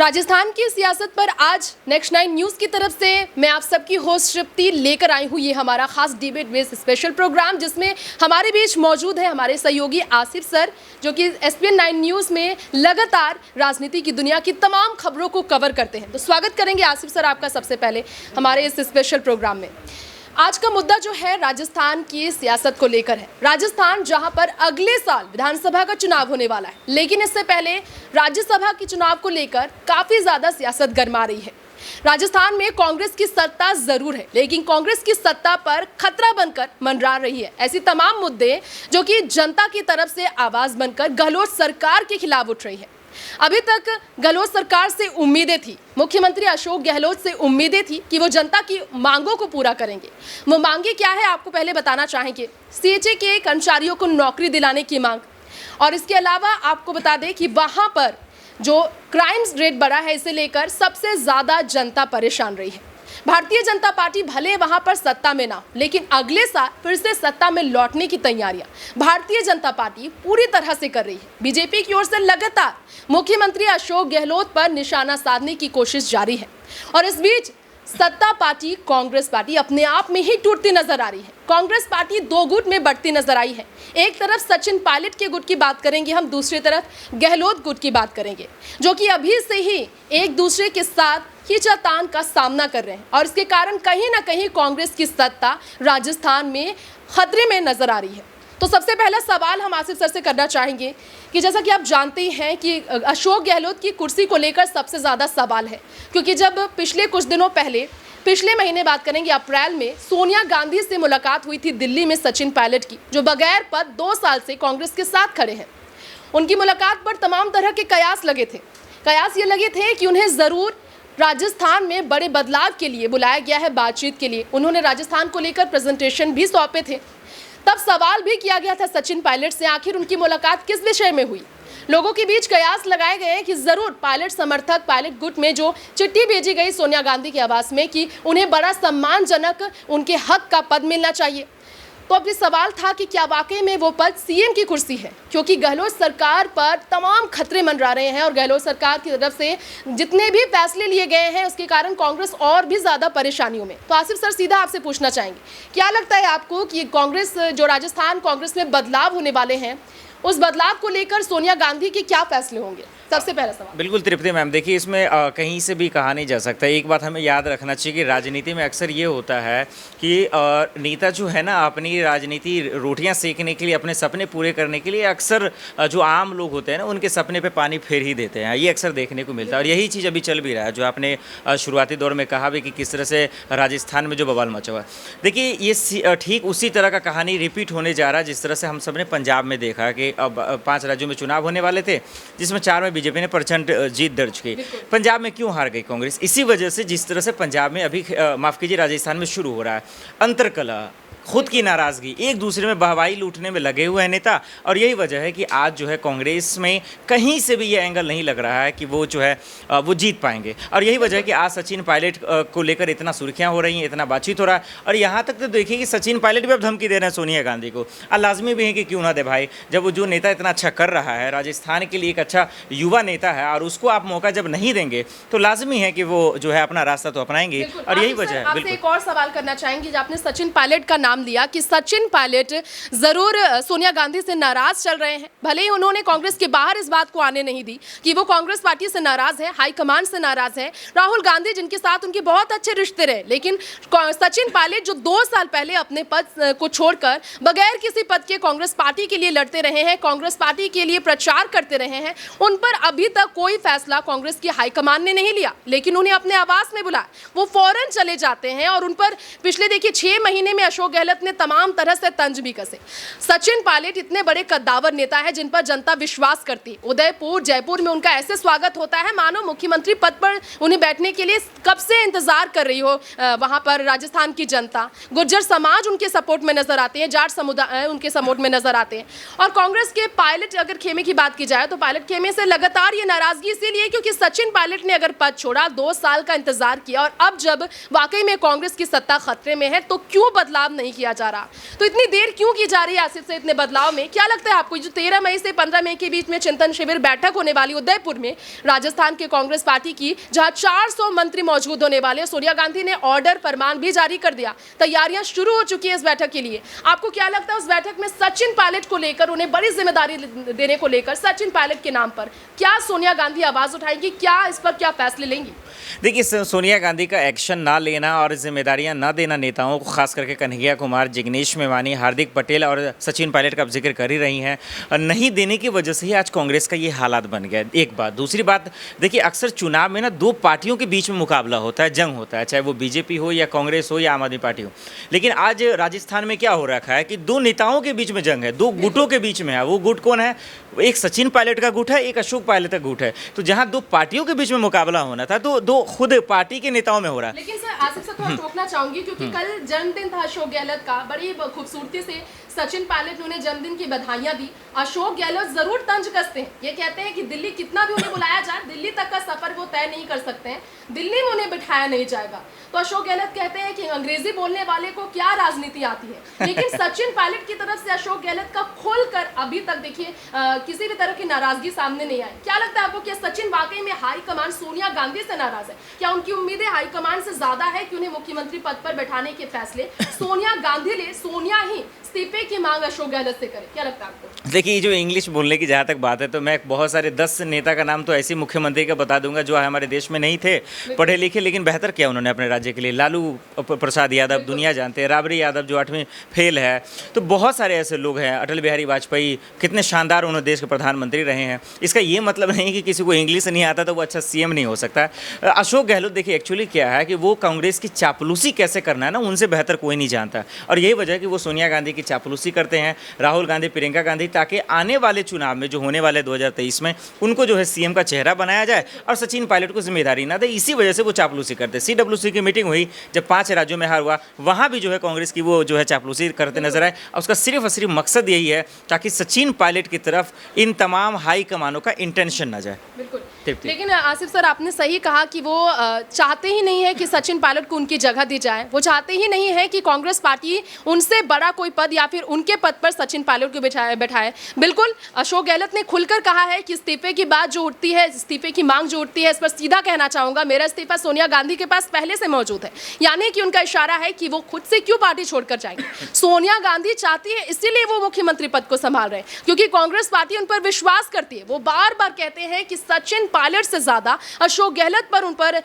राजस्थान की सियासत पर आज नेक्स्ट 9 न्यूज़ की तरफ से मैं आप सबकी होस्ट तृप्ति लेकर आई हूँ ये हमारा खास डिबेट बेस्ड स्पेशल प्रोग्राम, जिसमें हमारे बीच मौजूद है हमारे सहयोगी आसिफ सर, जो कि SPN 9 न्यूज़ में लगातार राजनीति की दुनिया की तमाम खबरों को कवर करते हैं। तो स्वागत करेंगे आसिफ सर आपका सबसे पहले हमारे इस स्पेशल प्रोग्राम में। आज का मुद्दा जो है राजस्थान की सियासत को लेकर है। राजस्थान जहां पर अगले साल विधानसभा का चुनाव होने वाला है, लेकिन इससे पहले राज्यसभा के चुनाव को लेकर काफ़ी ज़्यादा सियासत गर्मा रही है। राजस्थान में कांग्रेस की सत्ता जरूर है, लेकिन कांग्रेस की सत्ता पर खतरा बनकर मंडरा रही है। ऐसी तमाम मुद्दे जो कि जनता की तरफ से आवाज़ बनकर गहलोत सरकार के खिलाफ उठ रही है। अभी तक गहलोत सरकार से उम्मीदें थी, मुख्यमंत्री अशोक गहलोत से उम्मीदें थी कि वो जनता की मांगों को पूरा करेंगे। वो मांगे क्या है आपको पहले बताना चाहेंगे। CHA के कर्मचारियों को नौकरी दिलाने की मांग, और इसके अलावा आपको बता दें कि वहाँ पर जो क्राइम्स रेट बढ़ा है, इसे लेकर सबसे ज़्यादा जनता परेशान रही है। भारतीय जनता पार्टी भले वहां पर सत्ता में ना, लेकिन अगले साल फिर से सत्ता में लौटने की तैयारियां भारतीय जनता पार्टी पूरी तरह से कर रही है। बीजेपी की ओर से लगातार मुख्यमंत्री अशोक गहलोत पर निशाना साधने की कोशिश जारी है, और इस बीच सत्ता पार्टी कांग्रेस पार्टी अपने आप में ही टूटती नजर आ रही है। कांग्रेस पार्टी दो गुट में बढ़ती नजर आई है। एक तरफ सचिन पायलट के गुट की बात करेंगे हम, दूसरी तरफ गहलोत गुट की बात करेंगे, जो कि अभी से ही एक दूसरे के साथ खींचातान का सामना कर रहे हैं, और इसके कारण कहीं ना कहीं कांग्रेस की सत्ता राजस्थान में खतरे में नजर आ रही है। तो सबसे पहला सवाल हम आसिफ सर से करना चाहेंगे कि जैसा कि आप जानते ही हैं कि अशोक गहलोत की कुर्सी को लेकर सबसे ज़्यादा सवाल है, क्योंकि जब पिछले कुछ दिनों पहले, पिछले महीने बात करेंगे अप्रैल में, सोनिया गांधी से मुलाकात हुई थी दिल्ली में सचिन पायलट की, जो बगैर पद 2 साल से कांग्रेस के साथ खड़े हैं। उनकी मुलाकात पर तमाम तरह के कयास लगे थे। कयास ये लगे थे कि उन्हें ज़रूर राजस्थान में बड़े बदलाव के लिए बुलाया गया है बातचीत के लिए। उन्होंने राजस्थान को लेकर प्रेजेंटेशन भी सौंपे थे। तब सवाल भी किया गया था सचिन पायलट से, आखिर उनकी मुलाकात किस विषय में हुई। लोगों के बीच कयास लगाए गए कि जरूर पायलट समर्थक, पायलट गुट में जो चिट्ठी भेजी गई सोनिया गांधी के आवास में कि उन्हें बड़ा सम्मानजनक उनके हक का पद मिलना चाहिए। तो अब ये सवाल था कि क्या वाकई में वो पद CM की कुर्सी है, क्योंकि गहलोत सरकार पर तमाम खतरे मंडरा रहे हैं, और गहलोत सरकार की तरफ से जितने भी फैसले लिए गए हैं उसके कारण कांग्रेस और भी ज़्यादा परेशानियों में। तो आसिफ सर सीधा आपसे पूछना चाहेंगे, क्या लगता है आपको कि कांग्रेस, जो राजस्थान कांग्रेस में बदलाव होने वाले हैं, उस बदलाव को लेकर सोनिया गांधी के क्या फैसले होंगे? सबसे पहला सवाल। बिल्कुल तृप्ति मैम, देखिए इसमें कहीं से भी कहा नहीं जा सकता। एक बात हमें याद रखना चाहिए कि राजनीति में अक्सर ये होता है कि नेता जो है ना, अपनी राजनीति रोटियां सेकने के लिए, अपने सपने पूरे करने के लिए अक्सर जो आम लोग होते हैं ना, उनके सपने पे पानी फेर ही देते हैं। ये अक्सर देखने को मिलता है, और यही चीज़ अभी चल भी रहा है, जो आपने शुरुआती दौर में कहा भी कि किस तरह से राजस्थान में जो बवाल मचा हुआ है। देखिए ये ठीक उसी तरह का कहानी रिपीट होने जा रहा है जिस तरह से हम सब ने पंजाब में देखा कि अब 5 राज्यों में चुनाव होने वाले थे, जिसमें 4 में बीजेपी ने प्रचंड जीत दर्ज की। पंजाब में क्यों हार गई कांग्रेस? इसी वजह से जिस तरह से पंजाब में अभी माफ कीजिए राजस्थान में शुरू हो रहा है अंतर्कलह, खुद की नाराज़गी, एक दूसरे में बहवाई लूटने में लगे हुए हैं नेता। और यही वजह है कि आज जो है कांग्रेस में कहीं से भी ये एंगल नहीं लग रहा है कि वो जो है वो जीत पाएंगे। और यही वजह है कि आज सचिन पायलट को लेकर इतना सुर्खियां हो रही हैं, इतना बातचीत हो रहा है। और यहाँ तक तो देखिए कि सचिन पायलट भी अब धमकी दे रहे हैं सोनिया गांधी को। लाजमी भी है कि क्यों ना दे भाई, जब वो जो नेता इतना अच्छा कर रहा है, राजस्थान के लिए एक अच्छा युवा नेता है, और उसको आप मौका जब नहीं देंगे तो लाजमी है कि वो जो है अपना रास्ता तो अपनाएंगे। और यही वजह है। बिल्कुल। एक और सवाल करना चाहेंगे, जो आपने सचिन पायलट का नाम लिया कि सचिन पायलट जरूर सोनिया गांधी से नाराज चल रहे हैं। भले ही उन्होंने कांग्रेस के बाहर इस बात को आने नहीं दी कि वो कांग्रेस पार्टी से नाराज है, हाईकमान से नाराज है। राहुल गांधी जिनके साथ उनके बहुत अच्छे रिश्ते रहे, लेकिन सचिन पायलट जो 2 साल पहले अपने पद को छोड़कर बगैर किसी पद के कांग्रेस पार्टी के लिए लड़ते रहे हैं, कांग्रेस पार्टी के लिए प्रचार करते रहे हैं, उन पर अभी तक कोई फैसला कांग्रेस की हाईकमान ने नहीं लिया। लेकिन उन्हें अपने आवास में बुलाया, वो फौरन चले जाते हैं, और उन पर पिछले देखिए 6 महीने में अशोक गहलोत ने तमाम तरह से तंज भी कसे। सचिन पायलट इतने बड़े कद्दावर नेता है जिन पर जनता विश्वास करती है। उदयपुर, जयपुर में उनका ऐसे स्वागत होता है मानो मुख्यमंत्री पद पर उन्हें बैठने के लिए कब से इंतजार कर रही हो वहां पर राजस्थान की जनता। गुर्जर समाज उनके सपोर्ट में नजर आते हैं, जाट समुदाय उनके सपोर्ट में नजर आते हैं। और कांग्रेस के पायलट अगर खेमे की बात की जाए तो पायलट खेमे से लगातार ये नाराजगी इसीलिए क्योंकि सचिन पायलट ने अगर पद छोड़ा, 2 साल का इंतजार किया, और अब जब वाकई में कांग्रेस की सत्ता खतरे में है तो क्यों बदलाव नहीं किया जा रहा। तो इतनी देर क्यों की जा रही है आसिफ से इतने बदलाव में? क्या लगता है आपको जो 13 मई से 15 मई के बीच में चिंतन शिविर बैठक होने वाली उदयपुर में राजस्थान के कांग्रेस पार्टी की, जहां 400 मंत्री मौजूद होने वाले, सोनिया गांधी ने ऑर्डर फरमान भी जारी कर दिया, तैयारियां शुरू हो चुकी है इस बैठक के लिए। आपको क्या लगता है उस बैठक में सचिन पायलट को लेकर, उन्हें बड़ी जिम्मेदारी देने को लेकर सचिन पायलट के नाम पर क्या सोनिया गांधी आवाज उठाएंगी, क्या इस पर क्या फैसले लेंगी? देखिए, सोनिया गांधी का एक्शन ना लेना और जिम्मेदारियां ना देना नेताओं को, खास करके कन्हैया कुमार, जिग्नेश मेवानी, हार्दिक पटेल और सचिन पायलट का आप जिक्र कर ही रही हैं, और नहीं देने की वजह से ही आज कांग्रेस का ये हालात बन गया। एक बात। दूसरी बात, देखिए अक्सर चुनाव में ना दो पार्टियों के बीच में मुकाबला होता है, जंग होता है, चाहे वो बीजेपी हो या कांग्रेस हो या आम आदमी पार्टी हो। लेकिन आज राजस्थान में क्या हो रखा है कि दो नेताओं के बीच में जंग है, दो गुटों के बीच में है। वो गुट कौन है? एक सचिन पायलट का गुट है, एक अशोक पायलट का गुट है। तो जहां दो पार्टियों के बीच में मुकाबला होना था, तो दो खुद पार्टी के नेताओं में हो रहा है। लेकिन सर आसिफ से थोड़ा टोकना चाहूंगी, क्योंकि कल जन्मदिन था अशोक गहलोत का, बड़ी खूबसूरती से सचिन पायलट ने उन्हें जन्मदिन की बधाइयां दी। अशोक गहलोत जरूर तंज कसते हैं, ये कहते हैं कि दिल्ली कितना भी उन्हें बुलाया जाए, दिल्ली तक का सफर वो तय नहीं कर सकते हैं, दिल्ली में उन्हें बिठाया नहीं जाएगा। तो अशोक गहलोत कहते हैं कि अंग्रेजी बोलने वाले को क्या राजनीति आती है। लेकिन सचिन पायलट की तरफ से अशोक गहलोत का खोलकर अभी तक देखिए किसी भी तरह की नाराजगी सामने नहीं आई। क्या लगता है आपको कि सचिन वाकई में हाईकमान सोनिया गांधी से नाराज है? क्या उनकी उम्मीदें हाईकमान से ज्यादा है कि उन्हें मुख्यमंत्री पद पर बैठाने के फैसले सोनिया गांधी ले, सोनिया ही इस्तीफे की मांग अशोक गहलोत से करे? क्या लगता है आपको? देखिए, जो इंग्लिश बोलने की जहाँ तक बात है, तो मैं बहुत सारे 10 नेता का नाम तो ऐसे मुख्यमंत्री का बता दूंगा जो हमारे देश में नहीं थे, पढ़े लिखे, लेकिन बेहतर किया उन्होंने अपने राज्य के लिए। लालू प्रसाद यादव दुनिया जानते हैं, राबड़ी यादव जो 8वीं फेल है, तो बहुत सारे ऐसे लोग हैं। अटल बिहारी वाजपेयी, कितने शानदार उन्होंने देश के प्रधानमंत्री रहे हैं। इसका ये मतलब नहीं कि किसी को इंग्लिश नहीं आता तो वो अच्छा सीएम नहीं हो सकता। अशोक गहलोत देखिए एक्चुअली क्या है कि वो कांग्रेस की चापलूसी कैसे करना है ना, उनसे बेहतर कोई नहीं जानता, और यही वजह है कि वो सोनिया गांधी की चापलूसी करते हैं, राहुल गांधी, प्रियंका गांधी, ताकि आने वाले चुनाव में जो होने वाले 2023 में उनको जो है सीएम का चेहरा बनाया जाए और सचिन पायलट को जिम्मेदारी ना दे। इसी वजह से वो चापलूसी करते। सीडब्ल्यूसी की मीटिंग हुई जब 5 राज्यों में हार हुआ, वहां भी जो है कांग्रेस की वो जो है चापलूसी करते नजर आए, और उसका सिर्फ और सिर्फ मकसद यही है ताकि सचिन पायलट की तरफ इन तमाम हाई कमानों का इंटेंशन ना जाए। बिल्कुल। लेकिन आसिफ सर, आपने सही कहा कि वो चाहते ही नहीं है कि सचिन पायलट को उनकी जगह दी जाए, वो चाहते ही नहीं है कि कांग्रेस पार्टी उनसे बड़ा कोई पद या फिर उनके पद पर सचिन पायलट को बैठाए। बिल्कुल, अशोक गहलोत ने खुलकर कहा है कि इस्तीफे की बात जो उठती है, इस्तीफे की मांग जो उठती है, इस पर सीधा कहना चाहूंगा, मेरा इस्तीफा सोनिया गांधी के पास पहले से मौजूद है। यानी कि उनका इशारा है कि वो खुद से क्यों पार्टी छोड़कर जाएंगे। सोनिया गांधी चाहती है, इसीलिए वो मुख्यमंत्री पद को संभाल रहे हैं, क्योंकि कांग्रेस पार्टी उन पर विश्वास करती है। वो बार बार कहते हैं कि सचिन पायलट से ज्यादा अशोक गहलोत पर उन पर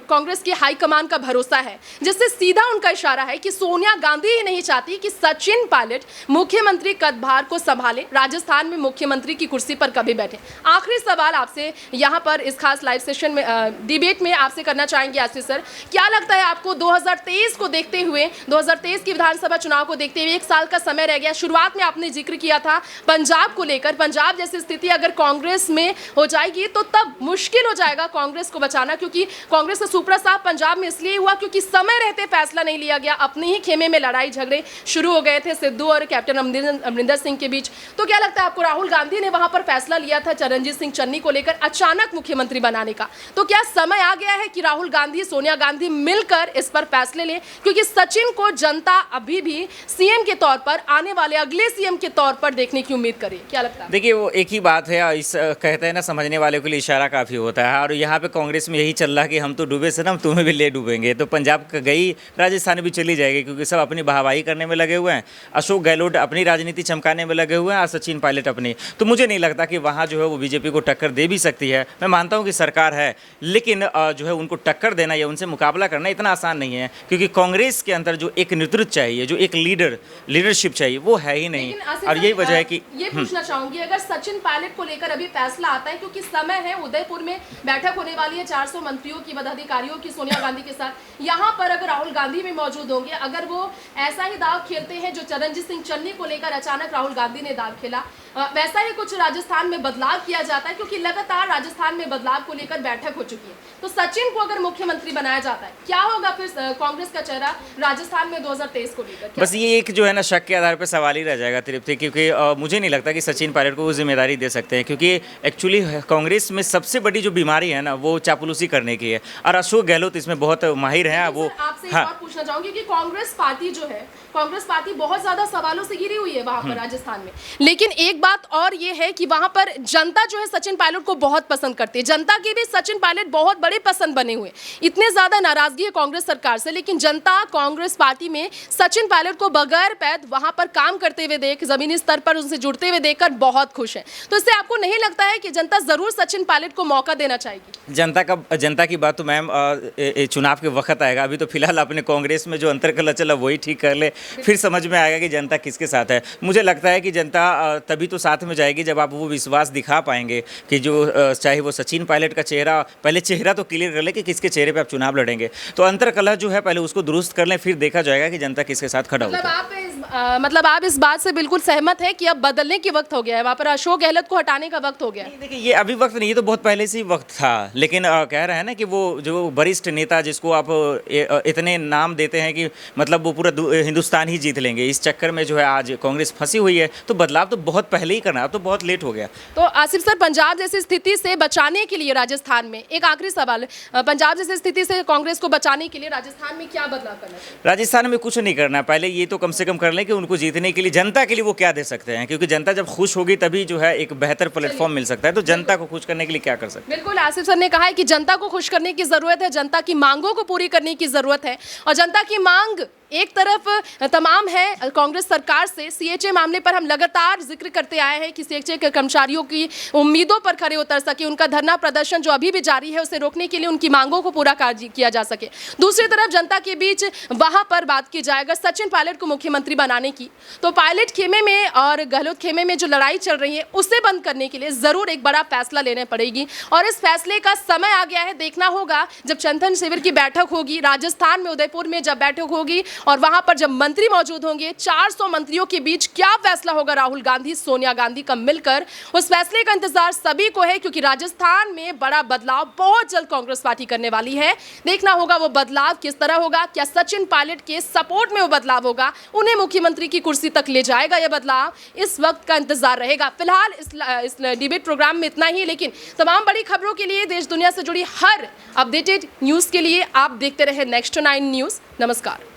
कांग्रेस की हाईकमान का भरोसा है, जिससे सीधा उनका इशारा है कि सोनिया गांधी ही नहीं चाहती कि सचिन पायलट मुख्यमंत्री पदभार को संभाले, राजस्थान में मुख्यमंत्री की कुर्सी पर कभी बैठे। आखिरी सवाल आपसे यहाँ पर इस खास लाइव सेशन में, डिबेट में आपसे करना चाहेंगे आसिफ सर, क्या लगता है आपको 2023 को देखते हुए, 2023 की विधानसभा चुनाव को देखते हुए 1 साल का समय रह गया, शुरुआत में आपने जिक्र किया था पंजाब को लेकर, पंजाब जैसी स्थिति अगर कांग्रेस में हो जाएगी तो तब मुश्किल हो जाएगा कांग्रेस को बचाना, क्योंकि कांग्रेस का सुपड़ा साफ पंजाब में इसलिए हुआ क्योंकि समय रहते फैसला नहीं लिया गया, अपने ही खेमे में लड़ाई झगड़े शुरू हो गए थे सिद्धू और कैप्टन अमरिंदर सिंह के बीच। तो क्या लगता है आपको, राहुल गांधी ने वहां पर फैसला लिया था चरणजीत सिंह चन्नी को लेकर अचानक मुख्यमंत्री बनाने का, तो क्या समय आ गया है कि राहुल गांधी, सोनिया गांधी मिलकर इस पर फैसले लें, क्योंकि सचिन को जनता अभी भी सीएम के तौर पर, आने वाले अगले सीएम के तौर पर देखने की उम्मीद करे? क्या लगता है? देखिए, वो एक ही बात है, इस कहते हैं ना, समझने वाले के लिए इशारा काफ़ी होता है, और यहाँ पे कांग्रेस में यही चल रहा है कि हम तो डूबे सनम, तुम्हें भी ले डूबेंगे। तो पंजाब गई, राजस्थान भी चली जाएगी, क्योंकि सब अपनी वाहवाही करने में लगे हुए हैं। अशोक गहलोत अपनी राजनीति चमकाने में लगे हुए हैं और सचिन पायलट अपनी। तो मुझे नहीं लगता कि वहाँ जो है वो बीजेपी को टक्कर दे भी सकती है। मैं मानता हूँ कि सरकार है, लेकिन जो है उनको टक्कर देना या उनसे मुकाबला करना इतना आसान नहीं है, क्योंकि कांग्रेस के अंदर जो एक नेतृत्व चाहिए, जो एक लीडरशिप चाहिए, वो है ही नहीं। और यही वजह है कि ये पूछना चाहूंगी, अगर सचिन पायलट को लेकर अभी फैसला आता है, क्योंकि समय है, उदयपुर में बैठक होने वाली है 400 मंत्रियों की, पदाधिकारियों की, सोनिया गांधी के साथ, यहाँ पर अगर राहुल गांधी भी मौजूद होंगे, अगर वो ऐसा ही दाव खेलते हैं जो चरणजीत सिंह चन्नी को लेकर अचानक राहुल गांधी ने दाव खेला, वैसा ही कुछ राजस्थान में बदलाव किया जाता है, क्योंकि लगातार राजस्थान में बदलाव को लेकर बैठक हो चुकी है। तो सचिन को अगर मुख्यमंत्री बनाया जाता है, क्या होगा फिर कांग्रेस का चेहरा राजस्थान में 2023 को लेकर? बस ये एक जो है ना शक के आधार पर सवाल ही रह जाएगा तृप्ति, क्योंकि मुझे नहीं लगता कि सचिन पायलट को वो जिम्मेदारी दे सकते हैं, क्योंकि एक्चुअली कांग्रेस में सबसे बड़ी जो बीमारी है ना वो चापलूसी करने की है, और अशोक गहलोत इसमें बहुत माहिर हैं। वो आपसे एक और पूछना चाहूंगी कि कांग्रेस पार्टी जो है, कांग्रेस पार्टी बहुत ज्यादा सवालों से घिरी हुई है वहां पर राजस्थान में, लेकिन एक बात और ये है कि वहां पर जनता जो है सचिन पायलट को बहुत पसंद करती है। जनता की भी सचिन पायलट बहुत बड़े पसंद बने हुए। इतने ज्यादा नाराजगी है कांग्रेस सरकार से, लेकिन जनता कांग्रेस पार्टी में सचिन पायलट को बगैर पैद वहां पर काम करते हुए देख, जमीनी स्तर पर उनसे जुड़ते हुए देखकर बहुत खुश है। तो इससे आपको नहीं लगता है कि जनता जरूर सचिन पायलट को मौका देना चाहेगी? जनता की बात तो मैम चुनाव के वक्त आएगा। अभी तो फिलहाल अपने कांग्रेस में जो अंतर्कलह चला वही ठीक कर ले, फिर समझ में आएगा कि जनता किसके साथ है। मुझे लगता है कि जनता तभी तो साथ में जाएगी जब आप वो विश्वास दिखा पाएंगे कि जो चाहे वो सचिन पायलट का चेहरा, पहले चेहरा तो क्लियर कर ले कि किसके चेहरे पे आप चुनाव लड़ेंगे। तो अंतर्कलह जो है पहले उसको दुरुस्त कर लें, फिर देखा जाएगा कि जनता किसके साथ खड़ा होता है। मतलब आप इस बात से बिल्कुल सहमत है कि अब बदलने की वक्त हो गया है, वहाँ पर अशोक गहलोत को हटाने का वक्त हो गया है? देखिए, ये अभी वक्त नहीं, ये तो बहुत पहले से ही वक्त था, लेकिन कह रहे हैं ना कि वो जो वरिष्ठ नेता जिसको आप इतने नाम देते हैं कि मतलब वो पूरा हिंदुस्तान ही जीत लेंगे, इस चक्कर में जो है आज कांग्रेस फंसी हुई है। तो बदलाव तो बहुत पहले ही करना, अब तो बहुत लेट हो गया। तो आसिफ सर, पंजाब जैसी स्थिति से बचाने के लिए राजस्थान में एक आखिरी सवाल है, पंजाब जैसी स्थिति से कांग्रेस को बचाने के लिए राजस्थान में क्या बदलाव करना चाहिए? राजस्थान में कुछ नहीं करना, पहले ये तो कम से कम कर लें कि उनको जीतने के लिए जनता के लिए वो क्या दे सकते हैं, क्योंकि जनता जब खुश होगी तभी जो है एक बेहतर प्लेटफॉर्म मिल सकता है। तो जनता को खुश करने के लिए क्या कर सकते हैं? बिल्कुल, आसिफ सर ने कहा है कि जनता को खुश करने की जरूरत है, जनता की मांगों को पूरी करने की जरूरत है। और जनता की मांग एक तरफ तमाम है कांग्रेस सरकार से, सीएचए मामले पर हम लगातार जिक्र करते आए हैं कि सीएचए के कर्मचारियों की उम्मीदों पर खरे उतर सके, उनका धरना प्रदर्शन जो अभी भी जारी है उसे रोकने के लिए उनकी मांगों को पूरा किया जा सके। दूसरी तरफ जनता के बीच वहां पर बात की जाए अगर सचिन पायलट को मुख्यमंत्री बनाने की, तो पायलट खेमे में और गहलोत खेमे में जो लड़ाई चल रही है उसे बंद करने के लिए जरूर एक बड़ा फैसला लेना पड़ेगी, और इस फैसले का समय आ गया है। देखना होगा जब चिंतन शिविर की बैठक होगी राजस्थान में, उदयपुर में जब बैठक होगी और वहां पर जब मंत्री मौजूद होंगे, 400 मंत्रियों के बीच क्या फैसला होगा राहुल गांधी सोनिया गांधी का मिलकर, उस फैसले का इंतजार सभी को है, क्योंकि राजस्थान में बड़ा बदलाव बहुत जल्द कांग्रेस पार्टी करने वाली है। देखना होगा वो बदलाव किस तरह होगा, क्या सचिन पायलट के सपोर्ट में वो बदलाव होगा, उन्हें मुख्यमंत्री की कुर्सी तक ले जाएगा यह बदलाव, इस वक्त का इंतजार रहेगा। फिलहाल इस डिबेट प्रोग्राम में इतना ही, लेकिन तमाम बड़ी खबरों के लिए, देश दुनिया से जुड़ी हर अपडेटेड न्यूज के लिए आप देखते रहे नेक्स्ट 9 न्यूज। नमस्कार।